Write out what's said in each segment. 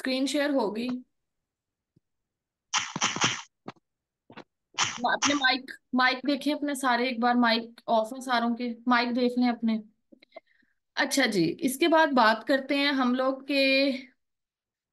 Screen share होगी। अपने mic mic देखें अपने सारे, एक बार माइक ऑफ है सारों के, माइक देख लें अपने। अच्छा जी, इसके बाद बात करते हैं हम लोग के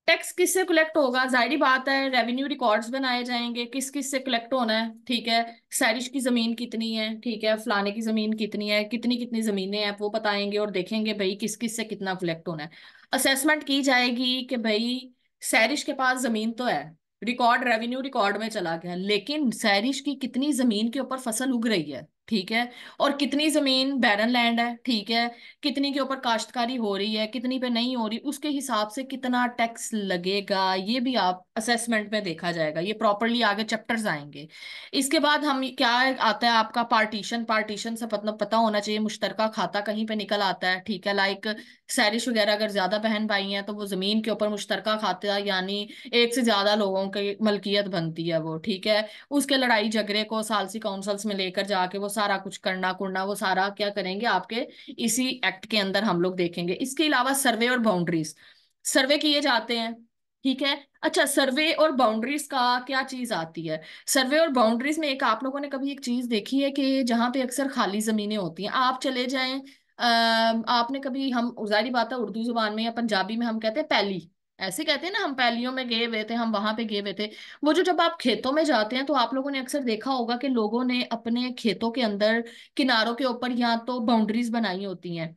टैक्स किससे कलेक्ट होगा। जाहिर बात है रेवेन्यू रिकॉर्ड्स बनाए जाएंगे, किस किस से कलेक्ट होना है। ठीक है, सैरिश की जमीन कितनी है, ठीक है, फलाने की जमीन कितनी है, कितनी कितनी जमीनें हैं वो बताएंगे और देखेंगे भाई किस किस से कितना कलेक्ट होना है। असेसमेंट की जाएगी कि भाई सैरिश के पास जमीन तो है, रिकॉर्ड रेवेन्यू रिकॉर्ड में चला गया, लेकिन सैरिश की कितनी जमीन के ऊपर फसल उग रही है, ठीक है, और कितनी जमीन बैरन लैंड है, ठीक है, कितनी के ऊपर काश्तकारी हो रही है, कितनी पे नहीं हो रही, उसके हिसाब से कितना टैक्स लगेगा, ये भी आप असेसमेंट में देखा जाएगा। ये प्रॉपरली आगे चैप्टर्स आएंगे। इसके बाद हम क्या आता है आपका पार्टीशन। पार्टीशन से पता होना चाहिए, मुश्तरका खाता कहीं पे निकल आता है, ठीक है, लाइक सैरिश वगैरह अगर ज्यादा बहन भाई हैं तो वो जमीन के ऊपर मुश्तरका खाता, यानी एक से ज्यादा लोगों की मलकियत बनती है वो, ठीक है। उसके लड़ाई झगड़े को सालसी काउंसिल्स में लेकर जाके वो सारा कुछ करना कुरना, वो सारा क्या करेंगे आपके इसी एक्ट के अंदर हम लोग देखेंगे। इसके अलावा सर्वे और बाउंड्रीज, सर्वे किए जाते हैं, ठीक है। अच्छा, सर्वे और बाउंड्रीज का क्या चीज आती है। सर्वे और बाउंड्रीज में एक आप लोगों ने कभी एक चीज देखी है कि जहां पे अक्सर खाली जमीनें होती हैं, आप चले जाएं, आपने कभी, हम जाहिर बात है उर्दू जुबान में या पंजाबी में हम कहते हैं पैली, ऐसे कहते हैं ना, हम पैलियों में गए हुए थे, हम वहां पे गए हुए थे। वो जो जब आप खेतों में जाते हैं तो आप लोगों ने अक्सर देखा होगा कि लोगों ने अपने खेतों के अंदर किनारों के ऊपर या तो बाउंड्रीज बनाई होती हैं,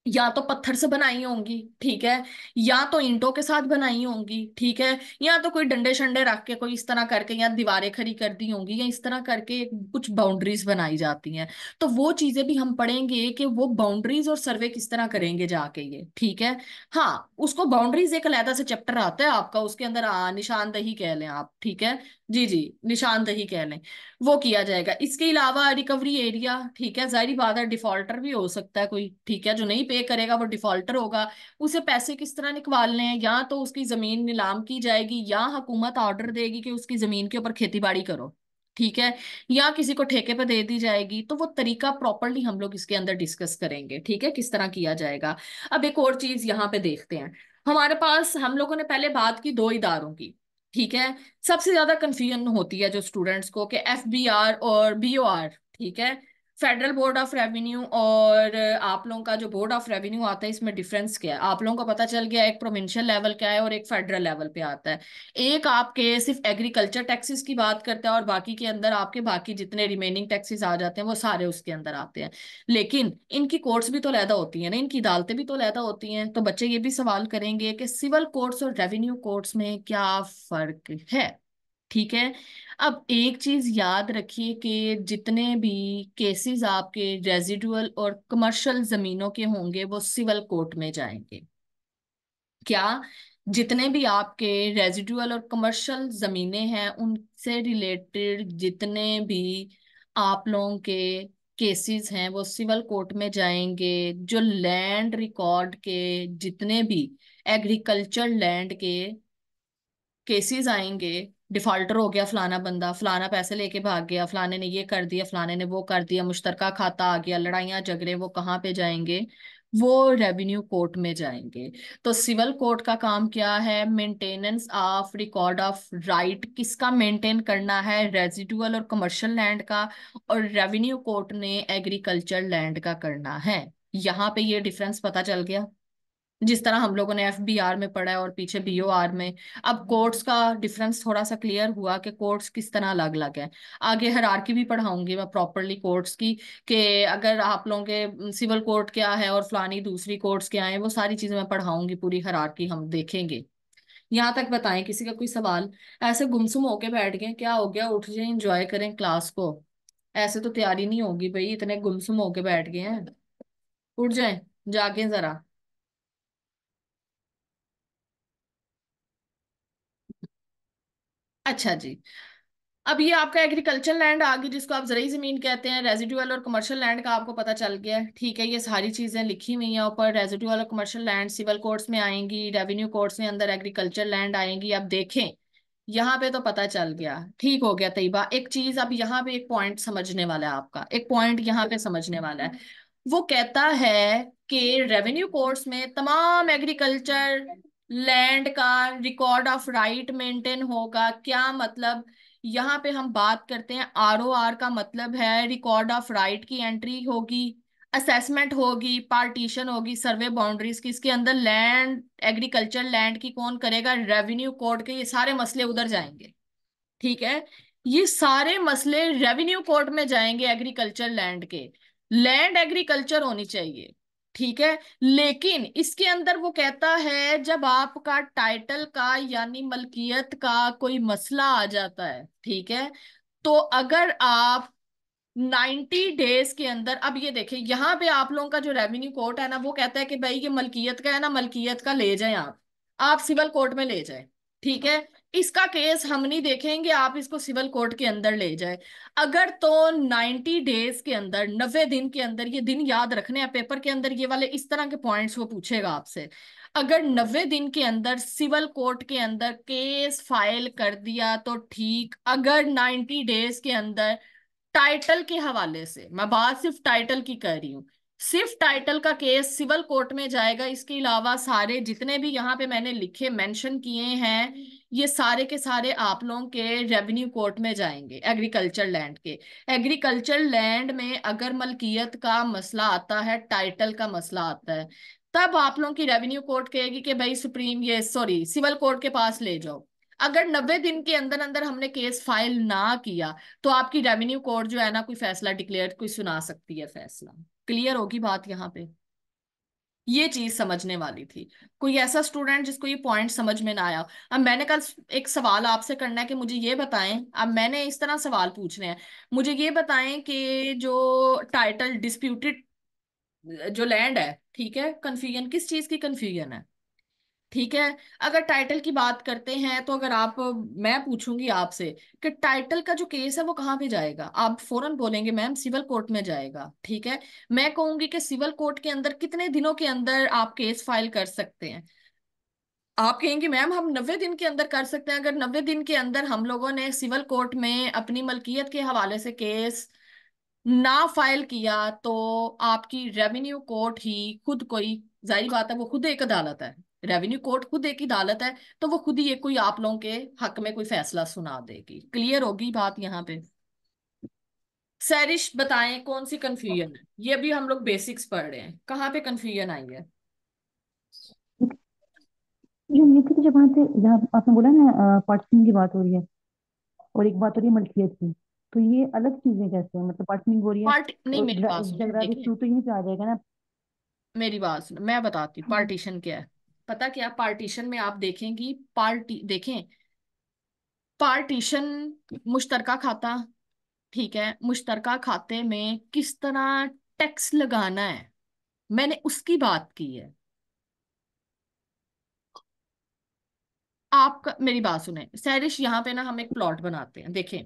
या तो पत्थर से बनाई होंगी, ठीक है, या तो ईंटों के साथ बनाई होंगी, ठीक है, या तो कोई डंडे शंडे रख के कोई इस तरह करके या दीवारें खड़ी कर दी होंगी, या इस तरह करके कुछ बाउंड्रीज बनाई जाती हैं। तो वो चीजें भी हम पढ़ेंगे कि वो बाउंड्रीज और सर्वे किस तरह करेंगे जाके ये, ठीक है। हाँ, उसको बाउंड्रीज एक अलहदा से चैप्टर आता है आपका, उसके अंदर निशानदही कह लें आप, ठीक है, जी जी, निशानदही कह लें, वो किया जाएगा। इसके अलावा रिकवरी एरिया, ठीक है, जाहिर बात है डिफॉल्टर भी हो सकता है कोई, ठीक है, जो नहीं पे करेगा वो डिफॉल्टर होगा। उसे पैसे किस तरह निकलने हैं, या तो उसकी जमीन नीलाम की जाएगी, या हुकूमत ऑर्डर देगी कि उसकी जमीन के ऊपर खेती बाड़ी करो, ठीक है, या किसी को ठेके पे दे दी जाएगी। तो वो तरीका प्रॉपरली हम लोग इसके अंदर डिस्कस करेंगे, ठीक है, किस तरह किया जाएगा। अब एक और चीज यहाँ पे देखते हैं, हमारे पास हम लोगों ने पहले बात की दो इदारों की, ठीक है। सबसे ज्यादा कंफ्यूजन होती है जो स्टूडेंट्स को कि एफबीआर और बीओआर, ठीक है, फेडरल बोर्ड ऑफ रेवेन्यू और आप लोगों का जो बोर्ड ऑफ रेवेन्यू आता है, इसमें डिफरेंस क्या है। आप लोगों को पता चल गया एक प्रोविंशियल लेवल क्या है और एक फेडरल लेवल पे आता है। एक आपके सिर्फ एग्रीकल्चर टैक्सेस की बात करता है और बाकी के अंदर आपके बाकी जितने रिमेनिंग टैक्सेस आ जाते हैं वो सारे उसके अंदर आते हैं। लेकिन इनकी कोर्ट्स भी तो अलहदा होती है ना, इनकी अदालतें भी तो अलहदा होती हैं। तो बच्चे ये भी सवाल करेंगे कि सिविल कोर्ट्स और रेवेन्यू कोर्ट्स में क्या फर्क है, ठीक है। अब एक चीज याद रखिए कि जितने भी केसेस आपके रेजिडुअल और कमर्शियल जमीनों के होंगे वो सिविल कोर्ट में जाएंगे। क्या, जितने भी आपके रेजिडुअल और कमर्शियल जमीनें हैं उनसे रिलेटेड जितने भी आप लोगों के केसेस हैं वो सिविल कोर्ट में जाएंगे। जो लैंड रिकॉर्ड के जितने भी एग्रीकल्चर लैंड के केसेस आएंगे, डिफॉल्टर हो गया फलाना बंदा, फलाना पैसे लेके भाग गया, फलाने ने ये कर दिया, फलाने ने वो कर दिया, मुश्तरका खाता आ गया, लड़ाइयां झगड़े, वो कहाँ पे जाएंगे, वो रेवेन्यू कोर्ट में जाएंगे। तो सिविल कोर्ट का काम क्या है, maintenance of record of right, किसका मेंटेन करना है, रेजिडुअल और कमर्शियल लैंड का, और रेवेन्यू कोर्ट ने एग्रीकल्चर लैंड का करना है। यहाँ पे ये डिफरेंस पता चल गया, जिस तरह हम लोगों ने एफबीआर में पढ़ा है और पीछे बीओआर में। अब कोर्ट्स का डिफरेंस थोड़ा सा क्लियर हुआ कि कोर्ट्स किस तरह अलग अलग है। आगे हायरार्की भी पढ़ाऊंगी मैं प्रॉपरली कोर्ट्स की, कि अगर आप लोगों के सिविल कोर्ट क्या है और फलानी दूसरी कोर्ट्स क्या है, वो सारी चीजें मैं पढ़ाऊंगी, पूरी हायरार्की हम देखेंगे। यहाँ तक बताएं, किसी का कोई सवाल। ऐसे गुमसुम होके बैठ गए, क्या हो गया, उठ जाए एंजॉय करें क्लास को। ऐसे तो तैयारी नहीं होगी भाई, इतने गुमसुम होके बैठ गए हैं। उठ जाए, जागे जरा। अच्छा जी, अब ये आपका एग्रीकल्चर लैंड आ गई जिसको आप जरूरी जमीन कहते हैं, रेजिडुअल और कमर्शियल लैंड का आपको पता चल गया है, ठीक है। ये सारी चीजें लिखी हुई हैं ऊपर, रेजिडुअल और कमर्शियल लैंड सिविल कोर्ट्स में आएंगी, रेवेन्यू कोर्ट्स में अंदर एग्रीकल्चर लैंड आएंगी। अब देखें, यहाँ पे तो पता चल गया, ठीक हो गया तैयबा। एक चीज अब यहाँ पे एक पॉइंट समझने वाला है आपका, एक पॉइंट यहाँ पे समझने वाला है। वो कहता है कि रेवेन्यू कोर्ट्स में तमाम एग्रीकल्चर लैंड का रिकॉर्ड ऑफ राइट मेंटेन होगा। क्या मतलब, यहाँ पे हम बात करते हैं आरओआर का मतलब है रिकॉर्ड ऑफ राइट की एंट्री होगी, असेसमेंट होगी, पार्टीशन होगी, सर्वे बाउंड्रीज की। इसके अंदर लैंड, एग्रीकल्चर लैंड की कौन करेगा, रेवेन्यू कोड के, ये सारे मसले उधर जाएंगे। ठीक है, ये सारे मसले रेवेन्यू कोर्ट में जाएंगे एग्रीकल्चर लैंड के। लैंड एग्रीकल्चर होनी चाहिए, ठीक है। लेकिन इसके अंदर वो कहता है जब आपका टाइटल का यानी मलकियत का कोई मसला आ जाता है, ठीक है, तो अगर आप 90 डेज के अंदर, अब ये देखिए यहाँ पे आप लोगों का जो रेवेन्यू कोर्ट है ना, वो कहता है कि भाई ये मलकियत का है ना, मलकियत का ले जाएं आप सिविल कोर्ट में ले जाएं। ठीक है, इसका केस हम नहीं देखेंगे, आप इसको सिविल कोर्ट के अंदर ले जाए। अगर तो 90 डेज के अंदर, 90 दिन के अंदर, ये दिन याद रखने हैं पेपर के अंदर, ये वाले इस तरह के पॉइंट्स वो पूछेगा आपसे। अगर 90 दिन के अंदर सिविल कोर्ट के अंदर केस फाइल कर दिया तो ठीक, अगर 90 डेज के अंदर टाइटल के हवाले से, मैं बात सिर्फ टाइटल की कर रही हूँ, सिर्फ टाइटल का केस सिविल कोर्ट में जाएगा। इसके अलावा सारे जितने भी यहाँ पे मैंने लिखे मेंशन किए हैं, ये सारे के सारे आप लोगों के रेवेन्यू कोर्ट में जाएंगे एग्रीकल्चर लैंड के। एग्रीकल्चर लैंड में अगर मलकियत का मसला आता है, टाइटल का मसला आता है, तब आप लोगों की रेवेन्यू कोर्ट कहेगी कि भाई सुप्रीम, ये सॉरी सिविल कोर्ट के पास ले जाओ। अगर 90 दिन के अंदर अंदर हमने केस फाइल ना किया, तो आपकी रेवेन्यू कोर्ट जो है ना कोई फैसला डिक्लेयर, कोई सुना सकती है फैसला। क्लियर होगी बात यहाँ पे, ये चीज समझने वाली थी। कोई ऐसा स्टूडेंट जिसको ये पॉइंट समझ में ना आया। अब मैंने कल एक सवाल आपसे करना है कि मुझे ये बताएं, अब मैंने इस तरह सवाल पूछने हैं, मुझे ये बताएं कि जो टाइटल डिस्प्यूटेड जो लैंड है, ठीक है, कंफ्यूजन किस चीज की कंफ्यूजन है। ठीक है, अगर टाइटल की बात करते हैं तो अगर आप, मैं पूछूंगी आपसे कि टाइटल का जो केस है वो कहाँ पे जाएगा, आप फौरन बोलेंगे मैम सिविल कोर्ट में जाएगा। ठीक है, मैं कहूंगी कि सिविल कोर्ट के अंदर कितने दिनों के अंदर आप केस फाइल कर सकते हैं, आप कहेंगे मैम हम 90 दिन के अंदर कर सकते हैं। अगर 90 दिन के अंदर हम लोगों ने सिविल कोर्ट में अपनी मलकियत के हवाले से केस ना फाइल किया, तो आपकी रेवेन्यू कोर्ट ही खुद कोई, जाहिर बात है वो खुद एक अदालत है, रेवेन्यू कोर्ट खुद एक अदालत है, तो वो खुद ही एक कोई आप लोगों के हक में कोई फैसला सुना देगी। क्लियर होगी बात यहाँ पे। सैरिश बताएं कौन सी कंफ्यूजन है, ये अभी हम लोग बेसिक्स पढ़ रहे हैं, कहाँ पे कंफ्यूजन आई है। ये नीति की जगह से जहाँ आपने बोला ना पार्टिशनिंग की बात हो रही है और एक बात हो रही है मल्कियत की। तो ये अलग चीजें कैसे हैं? मतलब पार्टिशनिंग हो रही है पार्ट नहीं, और मेरी बात सुनो झगड़ा देखिए, डिस्प्यूट तो यहीं पे आ जाएगा ना। मेरी बात सुनो, मैं बताती हूँ पार्टीशन क्या है। पता क्या, पार्टीशन में आप देखेंगी, पार्टी देखें, पार्टीशन मुश्तरका खाता, ठीक है, मुश्तरका खाते में किस तरह टैक्स लगाना है, मैंने उसकी बात की है। आपका, मेरी बात सुने सैरिश, यहाँ पे ना हम एक प्लॉट बनाते हैं, देखें,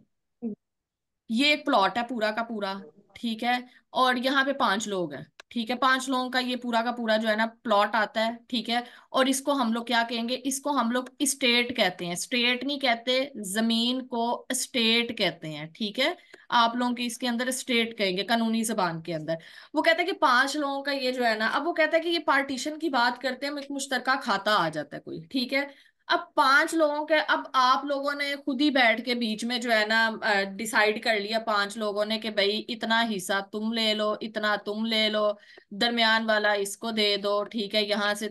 ये एक प्लॉट है पूरा का पूरा, ठीक है, और यहाँ पे 5 लोग हैं, ठीक है, 5 लोगों का ये पूरा का पूरा जो है ना प्लॉट आता है, ठीक है। और इसको हम लोग क्या कहेंगे, इसको हम लोग स्टेट कहते हैं, स्टेट नहीं कहते, जमीन को स्टेट कहते हैं, ठीक है। आप लोगों की इसके अंदर स्टेट कहेंगे कानूनी जबान के अंदर। वो कहता है कि 5 लोगों का ये जो है ना, अब वो कहता है कि ये पार्टीशन की बात करते हैं, हम एक मुश्तरका खाता आ जाता है कोई, ठीक है। अब 5 लोगों के, अब आप लोगों ने खुद ही बैठ के बीच में जो है ना डिसाइड कर लिया 5 लोगों ने कि भाई इतना हिस्सा तुम ले लो, इतना तुम ले लो, दरमियान वाला इसको दे दो, ठीक है, यहाँ से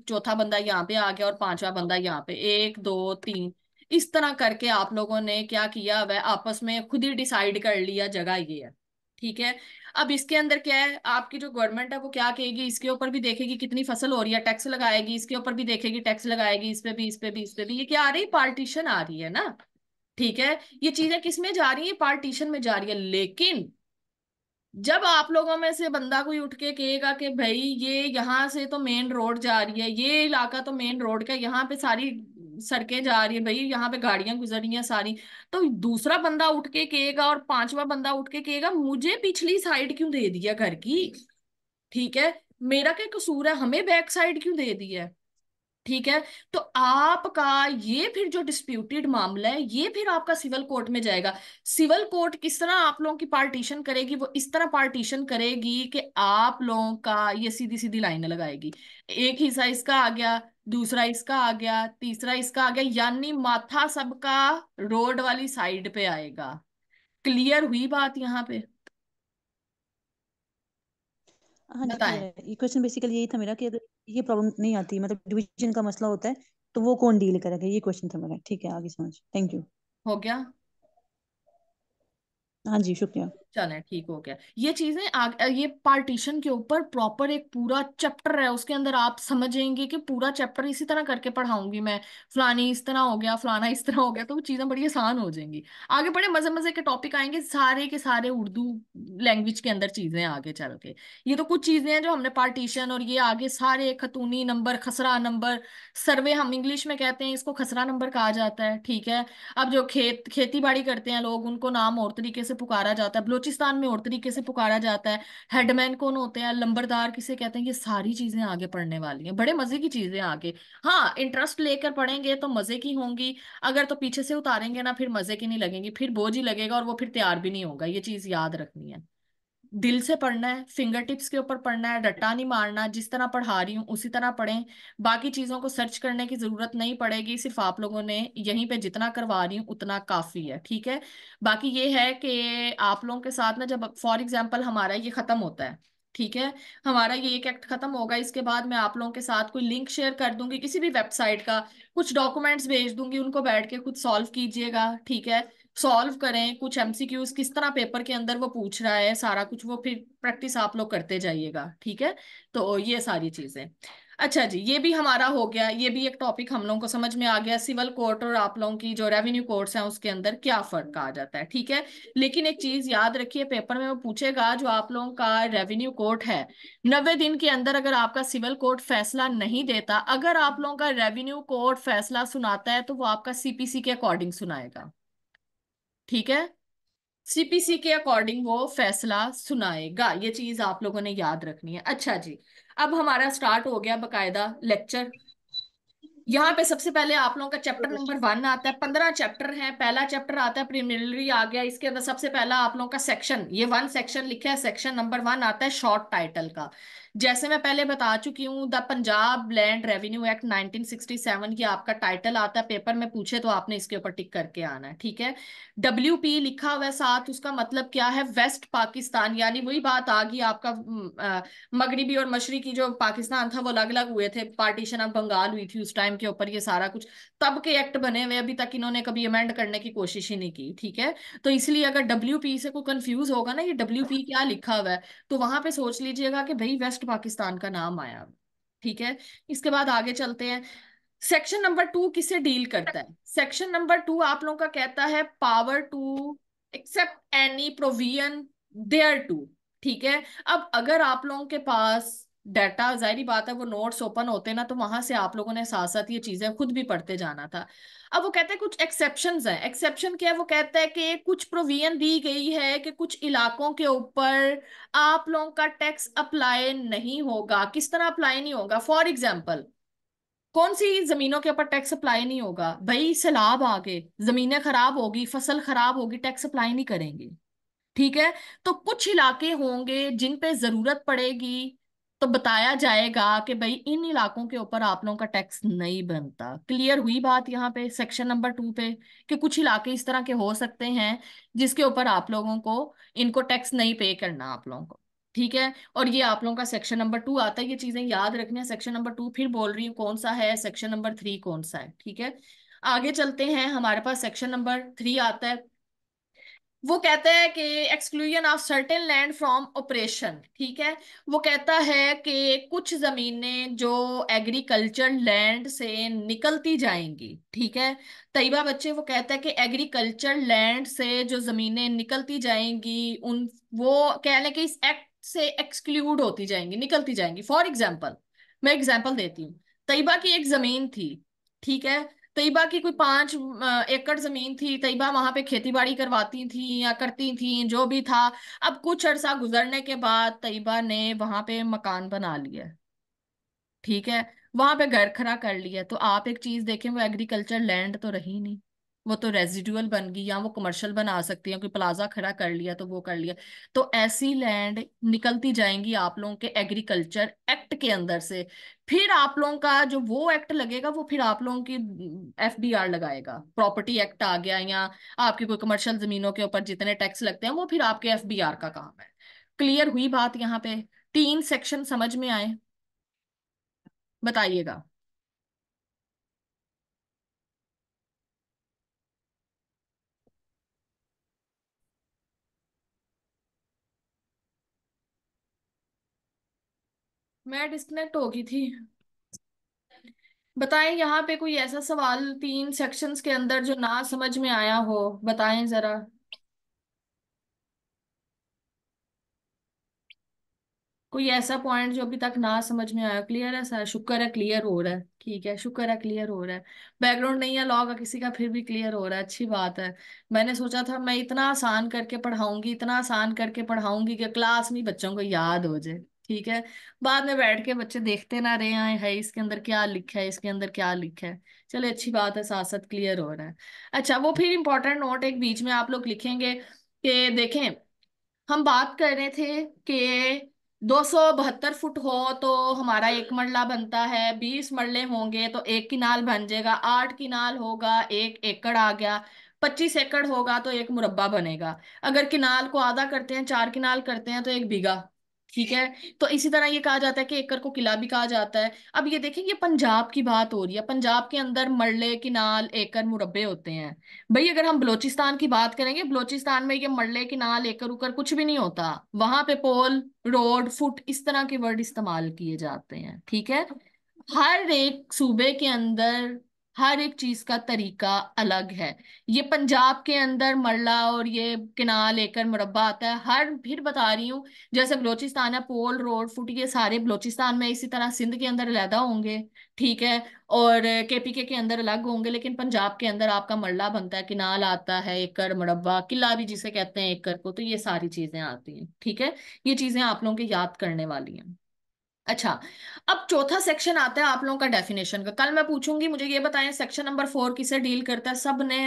चौथा बंदा यहाँ पे आ गया और पांचवा बंदा यहाँ पे, 1 2 3, इस तरह करके आप लोगों ने क्या किया, वह आपस में खुद ही डिसाइड कर लिया जगह ये है, ठीक है। अब इसके अंदर क्या है, आपकी जो गवर्नमेंट है वो क्या कहेगी, इसके ऊपर भी देखेगी कितनी फसल हो रही है, टैक्स लगाएगी, इसके ऊपर भी देखेगी टैक्स लगाएगी, इस पे भी, इस पे भी, इस पे भी, ये क्या आ रही है, पार्टीशन आ रही है ना। ठीक है, ये चीजें किस में जा रही है, पार्टीशन में जा रही है। लेकिन जब आप लोगों में से बंदा कोई उठ के कहेगा कि भाई ये यहाँ से तो मेन रोड जा रही है, ये इलाका तो मेन रोड का, यहाँ पे सारी सड़कें जा रही है, भाई यहाँ पे गाड़ियां गुजर रही हैं सारी, तो दूसरा बंदा उठ के कहेगा और पांचवा बंदा उठ के कहेगा मुझे पिछली साइड क्यों दे दिया घर की, ठीक है, मेरा क्या कसूर है, हमें बैक साइड क्यों दे दिया है। ठीक है। तो आपका ये फिर जो डिस्प्यूटेड मामला है ये फिर आपका सिविल कोर्ट में जाएगा। सिविल कोर्ट किस तरह आप लोगों की पार्टीशन करेगी, वो इस तरह पार्टीशन करेगी कि आप लोगों का ये सीधी सीधी लाइनें लगाएगी। एक हिस्सा इसका आ गया, दूसरा इसका आ गया, तीसरा इसका आ गया, यानी माथा सबका रोड वाली साइड पे आएगा। क्लियर हुई बात यहाँ पे? हाँ जी बताएं। क्लियर है। ये क्वेश्चन बेसिकली यही था मेरा कि अगर ये प्रॉब्लम नहीं आती, मतलब डिवीजन का मसला होता है, तो वो कौन डील करेगा, ये क्वेश्चन था मेरा। ठीक है, आगे समझ। Thank you. हो गया? हाँ जी, शुक्रिया। चलें ठीक हो गया। ये चीजें ये पार्टीशन के ऊपर प्रॉपर एक पूरा चैप्टर है, उसके अंदर आप समझेंगे कि पूरा चैप्टर इसी तरह करके पढ़ाऊंगी मैं, फलानी इस तरह हो गया, फलाना इस तरह हो गया, तो वो चीजें बड़ी आसान हो जाएंगी। आगे बड़े मजे मजे के टॉपिक आएंगे, सारे के सारे उर्दू लैंग्वेज के अंदर चीजें आगे चल के। ये तो कुछ चीजें हैं जो हमने पार्टीशन, और ये आगे सारे खतूनी नंबर, खसरा नंबर, सर्वे हम इंग्लिश में कहते हैं, इसको खसरा नंबर कहा जाता है। ठीक है। अब जो खेती बाड़ी करते हैं लोग, उनको नाम और तरीके से पुकारा जाता है, बलूचिस्तान में और तरीके से पुकारा जाता है। हेडमैन कौन होते हैं, लंबरदार किसे कहते हैं, ये सारी चीजें आगे पढ़ने वाली हैं, बड़े मजे की चीजें आगे। हाँ, इंटरेस्ट लेकर पढ़ेंगे तो मजे की होंगी, अगर तो पीछे से उतारेंगे ना फिर मजे की नहीं लगेंगी, फिर बोझ ही लगेगा और वो फिर तैयार भी नहीं होगा। ये चीज याद रखनी है। दिल से पढ़ना है, फिंगर टिप्स के ऊपर पढ़ना है, रट्टा नहीं मारना, जिस तरह पढ़ा रही हूँ उसी तरह पढ़ें। बाकी चीजों को सर्च करने की जरूरत नहीं पड़ेगी, सिर्फ आप लोगों ने यहीं पे जितना करवा रही हूँ उतना काफी है। ठीक है। बाकी ये है कि आप लोगों के साथ ना, जब फॉर एग्जाम्पल हमारा ये खत्म होता है, ठीक है, हमारा ये एक एक्ट खत्म होगा, इसके बाद मैं आप लोगों के साथ कोई लिंक शेयर कर दूंगी किसी भी वेबसाइट का, कुछ डॉक्यूमेंट्स भेज दूंगी, उनको बैठ के खुद सॉल्व कीजिएगा। ठीक है। सॉल्व करें, कुछ एमसीक्यूज किस तरह पेपर के अंदर वो पूछ रहा है, सारा कुछ वो फिर प्रैक्टिस आप लोग करते जाइएगा। ठीक है। तो ये सारी चीजें। अच्छा जी, ये भी हमारा हो गया, ये भी एक टॉपिक हम लोगों को समझ में आ गया, सिविल कोर्ट और आप लोगों की जो रेवेन्यू कोर्ट्स हैं उसके अंदर क्या फर्क आ जाता है। ठीक है। लेकिन एक चीज याद रखिए, पेपर में वो पूछेगा, जो आप लोगों का रेवेन्यू कोर्ट है, 90 दिन के अंदर अगर आपका सिविल कोर्ट फैसला नहीं देता, अगर आप लोगों का रेवेन्यू कोर्ट फैसला सुनाता है तो वो आपका सीपीसी के अकॉर्डिंग सुनाएगा। ठीक है। सीपीसी के अकॉर्डिंग वो फैसला सुनाएगा, ये चीज आप लोगों ने याद रखनी है। अच्छा जी, अब हमारा स्टार्ट हो गया बकायदा लेक्चर। यहाँ पे सबसे पहले आप लोगों का चैप्टर नंबर 1 आता है, 15 चैप्टर हैं। पहला चैप्टर आता है प्रिलिमिनरी आ गया, इसके अंदर सबसे पहला आप लोगों का सेक्शन, ये 1 सेक्शन लिखा है, सेक्शन नंबर 1 आता है शॉर्ट टाइटल का। जैसे मैं पहले बता चुकी हूँ, the Punjab land revenue act 1967, ये आपका टाइटल आता है, पेपर में पूछे तो आपने इसके ऊपर टिक करके आना है। ठीक है। WP लिखा हुआ है साथ, उसका मतलब क्या है, वेस्ट पाकिस्तान, यानी वही बात आ गई आपका, मगरिबी और मशरिकी जो पाकिस्तान था वो अलग अलग हुए थे, पार्टीशन ऑफ बंगाल हुई थी उस टाइम के ऊपर, ये सारा कुछ तब के एक्ट बने हुए, अभी तक इन्होंने कभी अमेंड करने की कोशिश ही नहीं की। ठीक है। तो इसलिए अगर WP से कोई कंफ्यूज होगा ना, ये WP क्या लिखा हुआ है, तो वहां पे सोच लीजिएगा कि भाई वेस्ट पाकिस्तान का नाम आया। ठीक है। इसके बाद आगे चलते हैं। सेक्शन नंबर 2 किससे डील करता है? सेक्शन नंबर 2 आप लोगों का कहता है power to accept any provision thereto. ठीक है। अब अगर आप लोगों के पास डाटा, जाहिर बात है वो नोट्स ओपन होते ना, तो वहां से आप लोगों ने साथ साथ ये चीजें खुद भी पढ़ते जाना था। अब वो कहते हैं कुछ एक्सेप्शंस हैं। एक्सेप्शन क्या है? वो कहता है कि कुछ प्रोविजन दी गई है कि कुछ इलाकों के ऊपर आप लोगों का टैक्स अप्लाई नहीं होगा। किस तरह अप्लाई नहीं होगा? फॉर एग्जाम्पल, कौन सी जमीनों के ऊपर टैक्स अप्लाई नहीं होगा? भाई सैलाब आ गए, जमीनें खराब होगी, फसल खराब होगी, टैक्स अप्लाई नहीं करेंगे। ठीक है। तो कुछ इलाके होंगे जिन पे जरूरत पड़ेगी, तो बताया जाएगा कि भाई इन इलाकों के ऊपर आप लोगों का टैक्स नहीं बनता। क्लियर हुई बात यहाँ पे सेक्शन नंबर 2 पे, कि कुछ इलाके इस तरह के हो सकते हैं जिसके ऊपर आप लोगों को इनको टैक्स नहीं पे करना आप लोगों को। ठीक है। और ये आप लोगों का सेक्शन नंबर 2 आता है, ये चीजें याद रखनी है। सेक्शन नंबर 2 फिर बोल रही हूँ कौन सा है, सेक्शन नंबर 3 कौन सा है। ठीक है। आगे चलते हैं, हमारे पास सेक्शन नंबर 3 आता है। वो कहता है कि exclusion of certain land from operation. ठीक है। वो कहता है कि कुछ जमीनें जो एग्रीकल्चर लैंड से निकलती जाएंगी। ठीक है। तैयबा बच्चे, वो कहता है कि एग्रीकल्चर लैंड से जो जमीनें निकलती जाएंगी, उन वो कह लें कि इस एक्ट से एक्सक्लूड होती जाएंगी, निकलती जाएंगी। फॉर एग्जाम्पल, मैं एग्जाम्पल देती हूँ। तैयबा की एक जमीन थी। ठीक है। तैयबा की कोई 5 एकड़ जमीन थी, तैयबा वहां पे खेती बाड़ी करवाती थी या करती थी, जो भी था। अब कुछ अरसा गुजरने के बाद तैयबा ने वहां पे मकान बना लिया। ठीक है। वहां पे घर खड़ा कर लिया, तो आप एक चीज देखें, वो एग्रीकल्चर लैंड तो रही नहीं, वो तो रेजिडुअल बन गई, या वो कमर्शियल बना सकती है, कोई प्लाजा खड़ा कर लिया तो वो कर लिया। तो ऐसी लैंड निकलती जाएंगी आप लोगों के एग्रीकल्चर एक्ट के अंदर से। फिर आप लोगों का जो वो एक्ट लगेगा, वो फिर आप लोगों की एफडीआर लगाएगा, प्रॉपर्टी एक्ट आ गया, या आपकी कोई कमर्शियल जमीनों के ऊपर जितने टैक्स लगते हैं वो फिर आपके एफबीआर का काम है। क्लियर हुई बात यहाँ पे? 3 सेक्शन समझ में आए? बताइएगा। मैं डिस्कनेक्ट हो गई थी। बताएं यहाँ पे कोई ऐसा सवाल 3 सेक्शंस के अंदर जो ना समझ में आया हो, बताएं जरा। कोई ऐसा पॉइंट जो अभी तक ना समझ में आया? क्लियर है सर? शुक्र है क्लियर हो रहा है, ठीक है, शुक्र है क्लियर हो रहा है। बैकग्राउंड नहीं है लॉग किसी का, फिर भी क्लियर हो रहा है, अच्छी बात है। मैंने सोचा था मैं इतना आसान करके पढ़ाऊंगी, इतना आसान करके पढ़ाऊंगी कि क्लास में ही बच्चों को याद हो जाए, ठीक है। बाद में बैठ के बच्चे देखते ना रहे आए है इसके अंदर क्या लिखा है, इसके अंदर क्या लिखा है। चले अच्छी बात है, साथ साथ क्लियर हो रहा है। अच्छा, वो फिर इंपॉर्टेंट नोट एक बीच में आप लोग लिखेंगे कि देखें, हम बात कर रहे थे कि 272 फुट हो तो हमारा एक मरला बनता है, 20 मरले होंगे तो एक किनाल बन जाएगा, 8 किनाल होगा 1 एकड़ आ गया, 25 एकड़ होगा तो एक मुरब्बा बनेगा। अगर किनाल को आधा करते हैं, 4 किनाल करते हैं तो 1 बीघा, ठीक है। तो इसी तरह ये कहा जाता है कि एकड़ को किला भी कहा जाता है। अब ये देखें, ये पंजाब की बात हो रही है, पंजाब के अंदर मरले किनाल एकड़ मुरब्बे होते हैं। भाई अगर हम बलोचिस्तान की बात करेंगे, बलोचिस्तान में ये मरले किनाल एकड़ उकर कुछ भी नहीं होता। वहां पे पोल, रोड, फुट इस तरह के वर्ड इस्तेमाल किए जाते हैं, ठीक है। हर एक सूबे के अंदर हर एक चीज का तरीका अलग है। ये पंजाब के अंदर मरला और ये किनाल एकड़ मुरब्बा आता है, हर फिर बता रही हूँ। जैसे बलोचिस्तान है, पोल, रोड, फुट, ये सारे बलोचिस्तान में, इसी तरह सिंध के अंदर अलहदा होंगे, ठीक है। और केपीके के अंदर अलग होंगे, लेकिन पंजाब के अंदर आपका मरला बनता है, किनाल आता है, एकड़, मुरब्बा, किला भी जिसे कहते हैं एकड़ को, तो ये सारी चीजें आती हैं, ठीक है। ये चीजें आप लोगों के याद करने वाली हैं। अच्छा, अब चौथा सेक्शन आता है आप लोगों का डेफिनेशन का। कल मैं पूछूंगी मुझे ये बताएं सेक्शन नंबर 4 किसे डील करता है, सब ने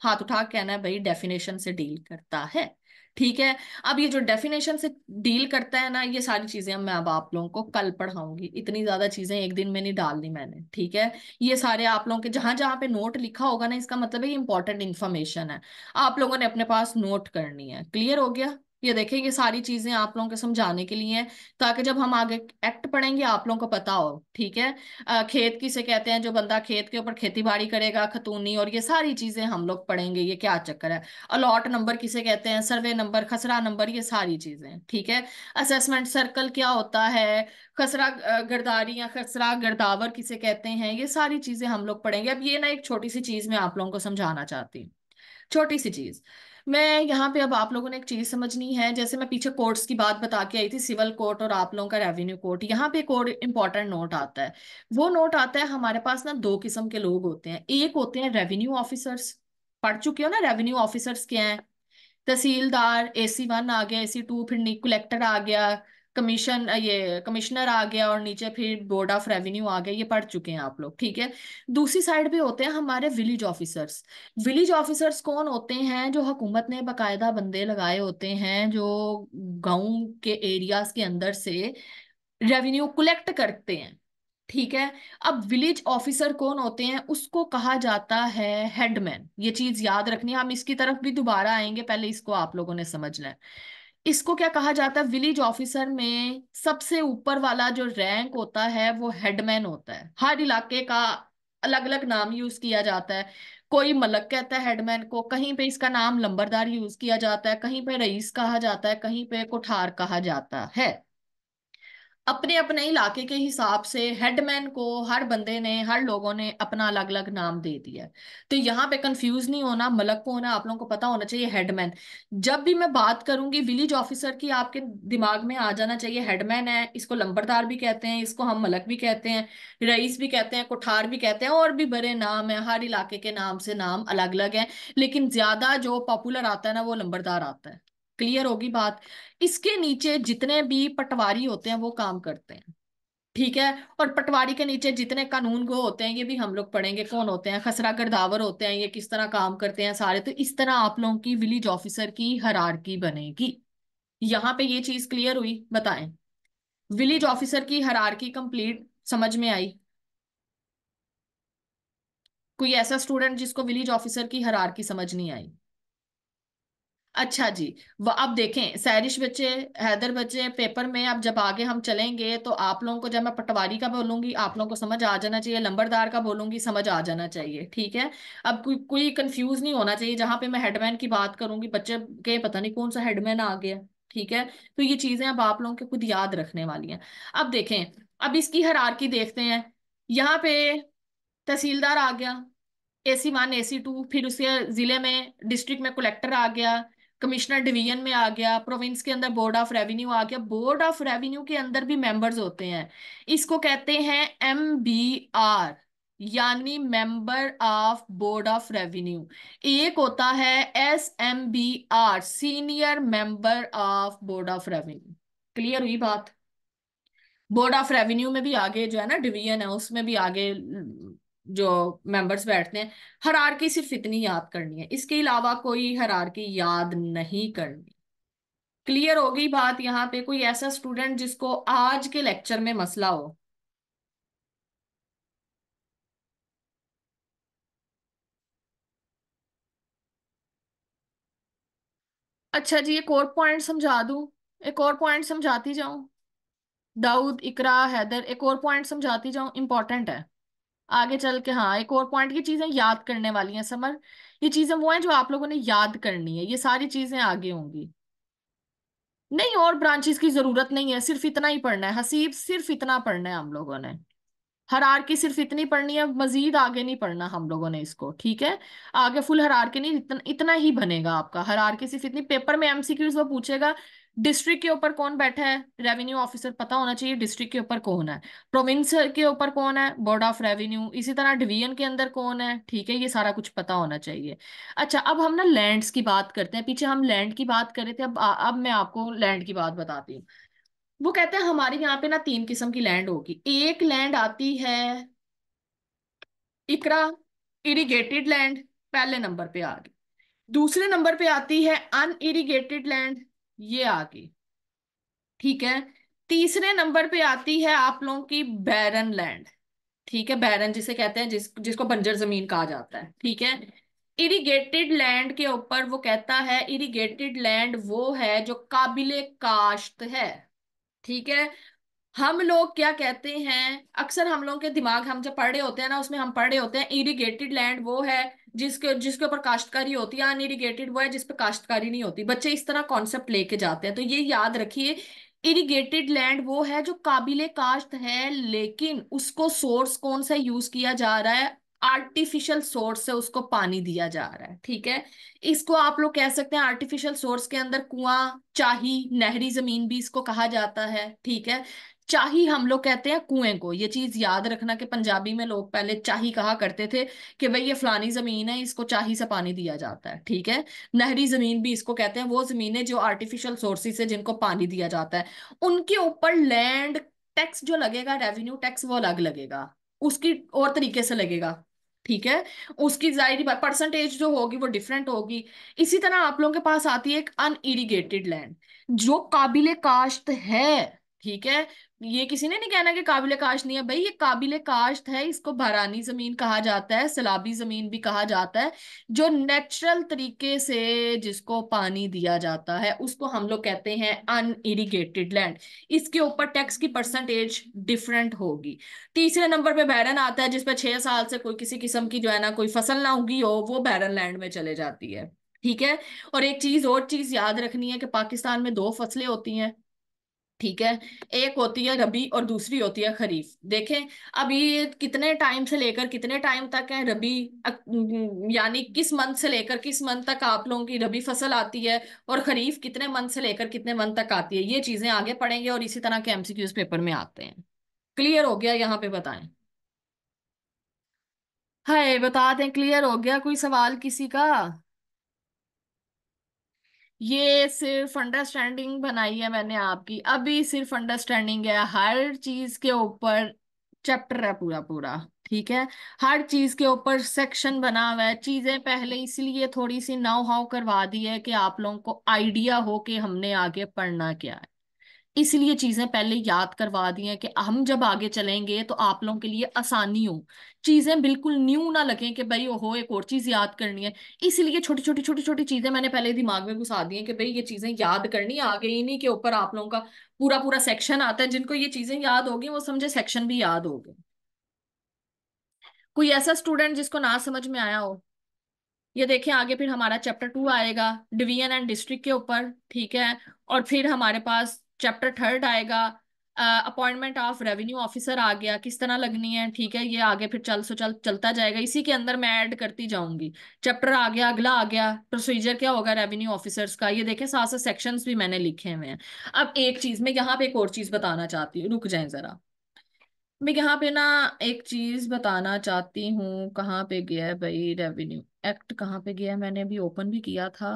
हाथ उठा के कहना है भाई डेफिनेशन से डील करता है, ठीक है। अब ये जो डेफिनेशन से डील करता है ना, ये सारी चीजें मैं अब आप लोगों को कल पढ़ाऊंगी, इतनी ज्यादा चीजें एक दिन में नहीं डालनी मैंने, ठीक है। ये सारे आप लोगों के जहां जहां पे नोट लिखा होगा ना, इसका मतलब है ये इंपॉर्टेंट इन्फॉर्मेशन है, आप लोगों ने अपने पास नोट करनी है। क्लियर हो गया? ये देखें, ये सारी चीजें आप लोगों के समझाने के लिए हैं, ताकि जब हम आगे एक्ट पढ़ेंगे आप लोगों को पता हो, ठीक है। खेत किसे कहते हैं, जो बंदा खेत के ऊपर खेती बाड़ी करेगा, खतूनी, और ये सारी चीजें हम लोग पढ़ेंगे, ये क्या चक्कर है। अलॉट नंबर किसे कहते हैं, सर्वे नंबर, खसरा नंबर, ये सारी चीजें, ठीक है। असेसमेंट सर्कल क्या होता है, खसरा गिरदारी या खसरा गिरदावर किसे कहते हैं, ये सारी चीजें हम लोग पढ़ेंगे। अब ये ना एक छोटी सी चीज मैं आप लोगों को समझाना चाहती हूँ, छोटी सी चीज। मैं यहाँ पे, अब आप लोगों ने एक चीज समझनी है, जैसे मैं पीछे कोर्ट्स की बात बता के आई थी, सिविल कोर्ट और आप लोगों का रेवेन्यू कोर्ट, यहाँ पे एक और इम्पोर्टेंट नोट आता है। वो नोट आता है, हमारे पास ना 2 किस्म के लोग होते हैं, एक होते हैं रेवेन्यू ऑफिसर्स, पढ़ चुके हो ना रेवेन्यू ऑफिसर्स क्या है। तहसीलदार AC1 आ गया, AC2, फिर कलेक्टर आ गया, कमीशन ये कमिश्नर आ गया, और नीचे फिर बोर्ड ऑफ रेवेन्यू आ गया, ये पढ़ चुके हैं आप लोग, ठीक है। दूसरी साइड पे होते हैं हमारे विलेज ऑफिसर्स। विलेज ऑफिसर्स कौन होते हैं? जो हुकूमत ने बकायदा बंदे लगाए होते हैं, जो गांव के एरियाज के अंदर से रेवेन्यू कलेक्ट करते हैं, ठीक है। अब विलेज ऑफिसर कौन होते हैं? उसको कहा जाता है हेडमैन। ये चीज याद रखनी है, हम इसकी तरफ भी दोबारा आएंगे, पहले इसको आप लोगों ने समझना है। इसको क्या कहा जाता है? विलेज ऑफिसर में सबसे ऊपर वाला जो रैंक होता है वो हेडमैन होता है। हर इलाके का अलग अलग नाम यूज किया जाता है। कोई मलक कहता है हेडमैन को, कहीं पे इसका नाम लंबरदार यूज किया जाता है, कहीं पे रईस कहा जाता है, कहीं पे कोठार कहा जाता है। अपने अपने इलाके के हिसाब से हेडमैन को हर बंदे ने, हर लोगों ने अपना अलग अलग नाम दे दिया है। तो यहाँ पे कंफ्यूज नहीं होना, मलक को होना, आप लोगों को पता होना चाहिए हेडमैन। जब भी मैं बात करूंगी विलेज ऑफिसर की, आपके दिमाग में आ जाना चाहिए हेडमैन है, इसको लंबरदार भी कहते हैं, इसको हम मलक भी कहते हैं, रईस भी कहते हैं, कोठार भी कहते हैं, और भी बड़े नाम है, हर इलाके के नाम से नाम अलग अलग है। लेकिन ज्यादा जो पॉपुलर आता है ना, वो लंबरदार आता है। क्लियर होगी बात? इसके नीचे जितने भी पटवारी होते हैं वो काम करते हैं, ठीक है। और पटवारी के नीचे जितने कानून गो होते हैं ये भी हम लोग पढ़ेंगे, कौन होते हैं, खसरा गर्दावर होते हैं, ये किस तरह काम करते हैं सारे। तो इस तरह आप लोगों की विलेज ऑफिसर की हायरार्की बनेगी। यहाँ पे ये चीज क्लियर हुई, बताएं। विलेज ऑफिसर की हायरार्की कंप्लीट समझ में आई? कोई ऐसा स्टूडेंट जिसको विलेज ऑफिसर की हायरार्की समझ नहीं आई? अच्छा जी। अब देखें सैरिश बच्चे, हैदर बच्चे, पेपर में अब जब आगे हम चलेंगे तो आप लोगों को, जब मैं पटवारी का बोलूंगी आप लोगों को समझ आ जाना चाहिए, लंबरदार का बोलूंगी समझ आ जाना चाहिए, ठीक है। अब कोई कोई कंफ्यूज नहीं होना चाहिए। जहां पे मैं हेडमैन की बात करूंगी बच्चे के पता नहीं कौन सा हेडमैन आ गया, ठीक है। तो ये चीजें अब आप लोगों के खुद याद रखने वाली हैं। अब देखें, अब इसकी हायरार्की देखते हैं। यहाँ पे तहसीलदार आ गया, AC1 AC2, फिर उसके जिले में डिस्ट्रिक्ट में कलेक्टर आ गया, कमिश्नर डिवीजन में आ गया, प्रोविंस के अंदर बोर्ड ऑफ रेवेन्यू आ गया। बोर्ड ऑफ रेवेन्यू के अंदर भी मेंबर्स होते हैं, इसको कहते हैं MBR, यानी member of board of revenue. एक होता है SMBR, senior member of board of revenue. Clear हुई बात? बोर्ड ऑफ रेवेन्यू में भी आगे जो है ना डिवीजन है, उसमें भी आगे जो मेंबर्स बैठते हैं। हायरार्की सिर्फ इतनी याद करनी है, इसके अलावा कोई हायरार्की याद नहीं करनी। क्लियर हो गई बात? यहाँ पे कोई ऐसा स्टूडेंट जिसको आज के लेक्चर में मसला हो? अच्छा जी, एक और पॉइंट समझा दूं, एक और पॉइंट समझाती जाऊं। दाऊद, इकरा, हैदर, एक और पॉइंट समझाती जाऊं, इंपॉर्टेंट है आगे चल के। हाँ, एक और पॉइंट की चीजें याद करने वाली हैं समर। ये चीजें वो हैं जो आप लोगों ने याद करनी है, ये सारी चीजें आगे होंगी। नहीं, और ब्रांचेस की जरूरत नहीं है, सिर्फ इतना ही पढ़ना है हसीब, सिर्फ इतना पढ़ना है हम लोगों ने। हरारकी सिर्फ इतनी पढ़नी है, मजीद आगे नहीं पढ़ना हम लोगों ने इसको, ठीक है। आगे फुल हरारकी नहीं, इतना ही बनेगा आपका। हरारकी सिर्फ इतनी। पेपर में MCQs वो पूछेगा, डिस्ट्रिक्ट के ऊपर कौन बैठा है, रेवेन्यू ऑफिसर पता होना चाहिए डिस्ट्रिक्ट के ऊपर कौन है। प्रोविंस के ऊपर कौन है, बोर्ड ऑफ रेवेन्यू। इसी तरह डिवीजन के अंदर कौन है, ठीक है, ये सारा कुछ पता होना चाहिए। अच्छा, अब हम ना लैंड्स की बात करते हैं। पीछे हम लैंड की बात कर रहे थे, अब मैं आपको लैंड की बात बताती हूँ। वो कहते हैं हमारे यहाँ पे ना 3 किस्म की लैंड होगी। एक लैंड आती है इकरा, इरिगेटेड लैंड, पहले नंबर पे आ गई। दूसरे नंबर पे आती है अनइरिगेटेड लैंड, ये आ गई, ठीक है। तीसरे नंबर पे आती है आप लोगों की बैरन लैंड, ठीक है। बैरन जिसे कहते हैं, जिसको बंजर जमीन कहा जाता है, ठीक है। इरिगेटेड लैंड के ऊपर वो कहता है इरिगेटेड लैंड वो है जो काबिले काश्त है, ठीक है। हम लोग क्या कहते हैं, अक्सर हम लोगों के दिमाग, हम जब पढ़ रहे होते हैं ना उसमें हम पढ़ रहे होते हैं इरिगेटेड लैंड वो है जिसके जिसके ऊपर काश्तकारी होती है, अनइरिगेटेड वो है जिस पे काश्तकारी नहीं होती। बच्चे इस तरह कॉन्सेप्ट लेके जाते हैं, तो ये याद रखिए। इरिगेटेड लैंड वो है जो काबिले काश्त है, लेकिन उसको सोर्स कौन सा यूज किया जा रहा है, आर्टिफिशियल सोर्स से उसको पानी दिया जा रहा है, ठीक है। इसको आप लोग कह सकते हैं आर्टिफिशियल सोर्स के अंदर कुआं, चाही, नहरी जमीन भी इसको कहा जाता है, ठीक है। चाही हम लोग कहते हैं कुएं को, ये चीज याद रखना कि पंजाबी में लोग पहले चाही कहा करते थे कि भाई ये फलानी जमीन है, इसको चाही से पानी दिया जाता है, ठीक है। नहरी जमीन भी इसको कहते हैं, वो जमीनें जो आर्टिफिशियल सोर्सेज से जिनको पानी दिया जाता है, उनके ऊपर लैंड टैक्स जो लगेगा, रेवेन्यू टैक्स, वो अलग लगेगा, उसकी और तरीके से लगेगा, ठीक है। उसकी जाहिर परसेंटेज जो होगी वो डिफरेंट होगी। इसी तरह आप लोगों के पास आती है एक अनइरिगेटेड लैंड जो काबिले काश्त है, ठीक है। ये किसी ने नहीं कहना कि काबिले काश्त नहीं है, भाई ये काबिले काश्त है। इसको बारानी जमीन कहा जाता है, सैलाबी जमीन भी कहा जाता है। जो नेचुरल तरीके से जिसको पानी दिया जाता है उसको हम लोग कहते हैं अनइरिगेटेड लैंड। इसके ऊपर टैक्स की परसेंटेज डिफरेंट होगी। तीसरे नंबर पे बैरन आता है, जिसपे 6 साल से कोई किसी किस्म की जो है ना कोई फसल ना उगी हो, वो बैरन लैंड में चले जाती है, ठीक है। और एक चीज और चीज याद रखनी है कि पाकिस्तान में 2 फसलें होती हैं, ठीक है। एक होती है रबी और दूसरी होती है खरीफ। देखें, अभी ये कितने टाइम से लेकर कितने टाइम तक है रबी, यानी किस मंथ से लेकर किस मंथ तक आप लोगों की रबी फसल आती है, और खरीफ कितने मंथ से लेकर कितने मंथ तक आती है, ये चीजें आगे पढ़ेंगे और इसी तरह के MCQs पेपर में आते हैं। क्लियर हो गया यहाँ पे? बताएं। हाय, बता दें क्लियर हो गया? कोई सवाल किसी का? ये सिर्फ अंडरस्टैंडिंग बनाई है मैंने आपकी, अभी सिर्फ अंडरस्टैंडिंग है, हर चीज के ऊपर चैप्टर है पूरा पूरा। ठीक है, हर चीज के ऊपर सेक्शन बना हुआ है। चीजें पहले इसलिए थोड़ी सी नाउ हाउ करवा दी है कि आप लोगों को आइडिया हो कि हमने आगे पढ़ना क्या है, इसलिए चीजें पहले याद करवा दी हैं कि हम जब आगे चलेंगे तो आप लोगों के लिए आसानी हो, चीजें बिल्कुल न्यू ना लगे कि भाई ओहो एक और चीज याद करनी है। इसलिए छोटी छोटी छोटी छोटी चीजें मैंने पहले दिमाग में घुसा दी हैं कि भाई ये चीजें याद करनी है, आगे इन्हीं के ऊपर आप लोगों का पूरा पूरा सेक्शन आता है। जिनको ये चीजें याद होगी वो समझे सेक्शन भी याद होगा। कोई ऐसा स्टूडेंट जिसको ना समझ में आया हो, ये देखें आगे फिर हमारा चैप्टर 2 आएगा डिवीजन एंड डिस्ट्रिक्ट के ऊपर। ठीक है, और फिर हमारे पास चैप्टर 3 आएगा, अपॉइंटमेंट ऑफ रेवेन्यू ऑफिसर आ गया, किस तरह लगनी है। ठीक है, ये आगे फिर चलता जाएगा, इसी के अंदर मैं ऐड करती जाऊंगी। चैप्टर आ गया, अगला आ गया प्रोसीजर क्या होगा रेवेन्यू ऑफिसर्स का, ये देखें साथ साथ सेक्शंस भी मैंने लिखे हुए हैं। अब एक चीज मैं यहाँ पे एक और चीज बताना चाहती हूँ, रुक जाए जरा। मैं यहाँ पे ना एक चीज बताना चाहती हूँ, कहाँ पे गया है भाई रेवेन्यू एक्ट, कहाँ पे गया है, मैंने अभी ओपन भी किया था।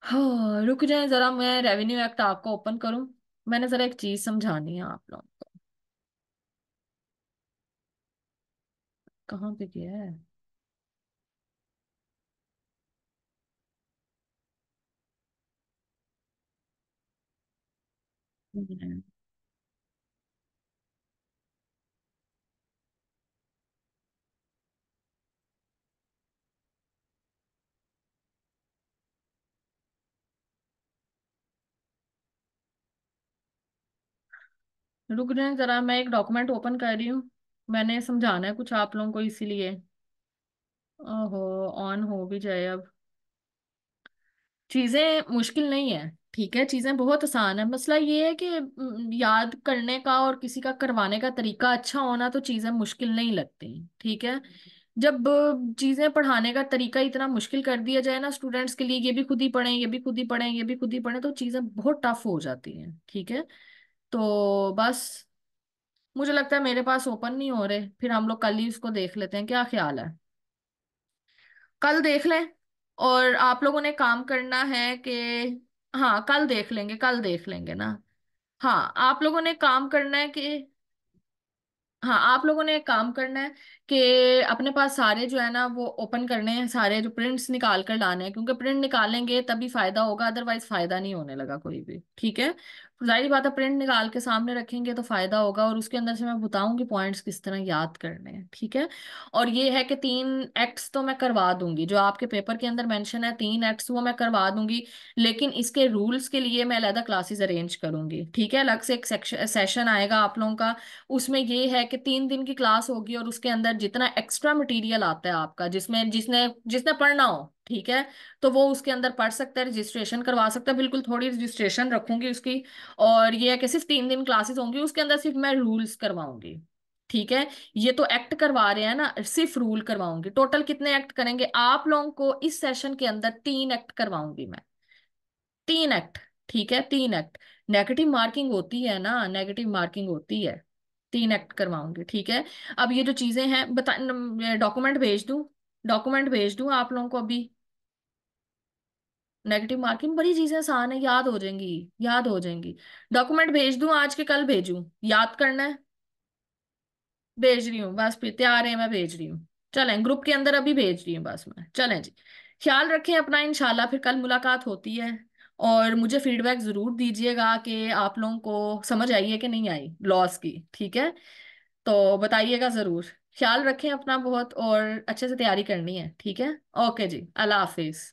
हाँ रुक जाए जरा, मैं रेवेन्यू एक्ट आपको ओपन करूँ, मैंने जरा एक चीज समझानी है आप लोगों को। कहाँ पे गया है? हम्म, रुक जाए जरा, मैं एक डॉक्यूमेंट ओपन कर रही हूँ, मैंने समझाना है कुछ आप लोगों को इसीलिए। ओहो, ऑन हो भी जाए अब। चीजें मुश्किल नहीं है, ठीक है, चीजें बहुत आसान है। मसला ये है कि याद करने का और किसी का करवाने का तरीका अच्छा होना तो चीजें मुश्किल नहीं लगती। ठीक है, जब चीजें पढ़ाने का तरीका इतना मुश्किल कर दिया जाए ना स्टूडेंट्स के लिए, ये भी खुद ही पढ़ें, ये भी खुद ही पढ़ें, ये भी खुद ही पढ़ें, तो चीजें बहुत टफ हो जाती हैं। ठीक है, तो बस मुझे लगता है मेरे पास ओपन नहीं हो रहे, फिर हम लोग कल ही उसको देख लेते हैं, क्या ख्याल है? कल देख लें। और आप लोगों ने काम करना है कि, हाँ कल देख लेंगे, कल देख लेंगे ना। हाँ आप लोगों ने काम करना है कि, हाँ आप लोगों ने एक काम करना है कि अपने पास सारे जो है ना वो ओपन करने हैं, सारे जो प्रिंट्स निकाल कर लाने हैं, क्योंकि प्रिंट निकालेंगे तभी फायदा होगा, अदरवाइज फायदा नहीं होने लगा कोई भी। ठीक है, जाहिर बात है प्रिंट निकाल के सामने रखेंगे तो फायदा होगा, और उसके अंदर से मैं बताऊंगी पॉइंट्स किस तरह याद करने हैं। ठीक है, और ये है कि 3 एक्ट्स तो मैं करवा दूंगी, जो आपके पेपर के अंदर मेंशन है 3 एक्ट्स वो मैं करवा दूंगी, लेकिन इसके रूल्स के लिए मैं अलग क्लासेस अरेंज करूंगी। ठीक है, अलग से एक सेशन आएगा आप लोगों का, उसमें ये है कि 3 दिन की क्लास होगी, और उसके अंदर जितना एक्स्ट्रा मटेरियल आता है आपका, जिसमें जिसने जिसने पढ़ना हो, ठीक है, तो वो उसके अंदर पढ़ सकता है, रजिस्ट्रेशन करवा सकता है, बिल्कुल थोड़ी रजिस्ट्रेशन रखूंगी उसकी। और ये है कि सिर्फ 3 दिन क्लासेस होंगी, उसके अंदर सिर्फ मैं रूल्स करवाऊंगी। ठीक है, ये तो एक्ट करवा रहे हैं ना, सिर्फ रूल करवाऊंगी। टोटल कितने एक्ट करेंगे आप लोगों को इस सेशन के अंदर? 3 एक्ट करवाऊंगी मैं, 3 एक्ट। ठीक है, 3 एक्ट। नेगेटिव मार्किंग होती है ना, नेगेटिव मार्किंग होती है। 3 एक्ट करवाऊंगी। ठीक है, अब ये जो चीजें हैं बता, डॉक्यूमेंट भेज दूं, डॉक्यूमेंट भेज दूं आप लोगों को अभी? नेगेटिव मार्किंग बड़ी चीजें आसान है, याद हो जाएंगी, याद हो जाएंगी। डॉक्यूमेंट भेज दूं आज के कल भेजूं, याद करना है? भेज रही हूँ बस, फिर तैयार है, मैं भेज रही हूँ। चलें ग्रुप के अंदर अभी भेज रही हूँ बस मैं, चलें जी। ख्याल रखें अपना, इंशाल्लाह फिर कल मुलाकात होती है। और मुझे फीडबैक जरूर दीजिएगा कि आप लोगों को समझ आई है कि नहीं आई लॉस की। ठीक है, तो बताइएगा जरूर। ख्याल रखें अपना बहुत, और अच्छे से तैयारी करनी है। ठीक है, ओके जी, अल्लाह हाफिज।